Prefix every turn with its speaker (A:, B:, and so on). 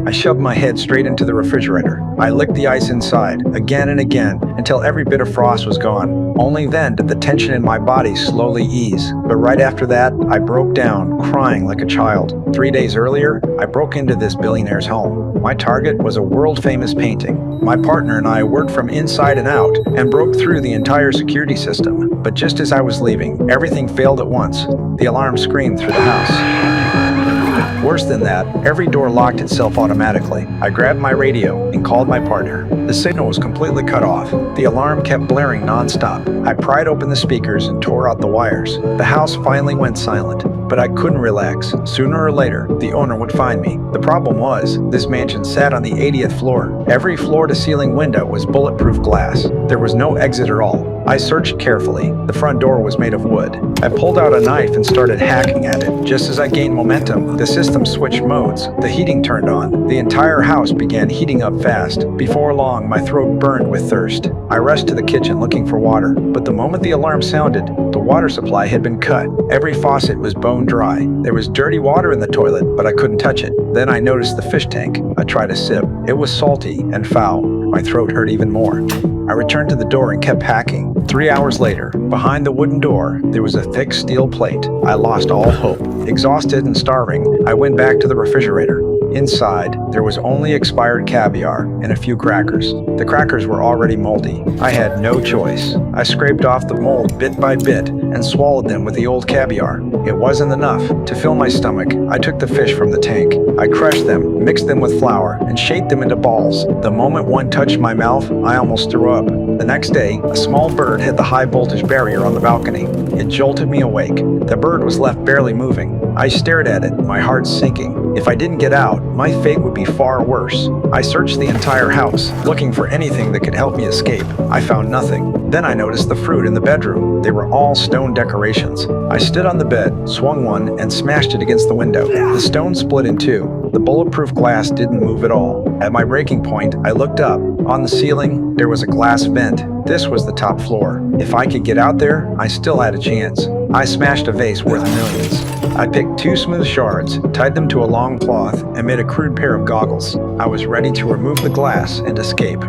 A: I shoved my head straight into the refrigerator. I licked the ice inside, again and again, until every bit of frost was gone. Only then did the tension in my body slowly ease. But right after that, I broke down, crying like a child. 3 days earlier, I broke into this billionaire's home. My target was a world-famous painting. My partner and I worked from inside and out and broke through the entire security system. But just as I was leaving, everything failed at once. The alarm screamed through the house. Worse than that, every door locked itself automatically. I grabbed my radio and called my partner. The signal was completely cut off. The alarm kept blaring non-stop. I pried open the speakers and tore out the wires. The house finally went silent, but I couldn't relax. Sooner or later, the owner would find me. The problem was, this mansion sat on the 80th floor. Every floor-to-ceiling window was bulletproof glass. There was no exit at all. I searched carefully. The front door was made of wood. I pulled out a knife and started hacking at it. Just as I gained momentum, the system switched modes. The heating turned on. The entire house began heating up fast. Before long, my throat burned with thirst. I rushed to the kitchen looking for water, but the moment the alarm sounded, the water supply had been cut. Every faucet was bone dry. There was dirty water in the toilet, but I couldn't touch it. Then I noticed the fish tank. I tried a sip. It was salty and foul. My throat hurt even more. I returned to the door and kept hacking. 3 hours later, behind the wooden door, there was a thick steel plate. I lost all hope. Exhausted and starving, I went back to the refrigerator. Inside, there was only expired caviar and a few crackers. The crackers were already moldy. I had no choice. I scraped off the mold bit by bit and swallowed them with the old caviar. It wasn't enough. To fill my stomach, I took the fish from the tank. I crushed them, mixed them with flour, and shaped them into balls. The moment one touched my mouth, I almost threw up. The next day, a small bird hit the high-voltage barrier on the balcony. It jolted me awake. The bird was left barely moving. I stared at it, my heart sinking. If I didn't get out, my fate would be far worse. I searched the entire house, looking for anything that could help me escape. I found nothing. Then I noticed the fruit in the bedroom. They were all stone decorations. I stood on the bed, swung one, and smashed it against the window. The stone split in two. The bulletproof glass didn't move at all. At my breaking point, I looked up. On the ceiling, there was a glass vent. This was the top floor. If I could get out there, I still had a chance. I smashed a vase worth millions. I picked 2 smooth shards, tied them to a long cloth, and made a crude pair of goggles. I was ready to remove the glass and escape.